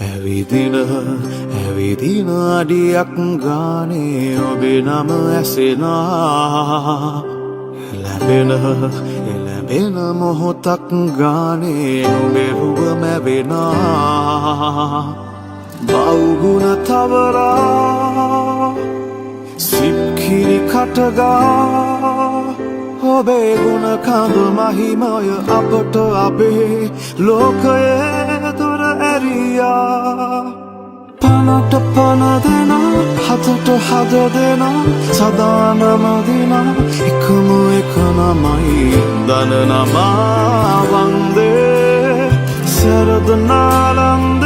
ඇවිදින අඩියක් ගානේ ඔබේ නම ඇසෙනා එළඹෙන මොහොතක් ගානේ නුඹෙරුව මැවෙනා බවුගුණ තවරා සිප්කිරි කටගා ඔබේ ගුණ කඳු මහිමය අපට අපේ ලෝකයේ දොර ඇරියා පනට පන දෙනා හතට හද දෙනා සදානම දිනා එකම එක නමයි දන නමා වන්දේ සරද නාලන්ද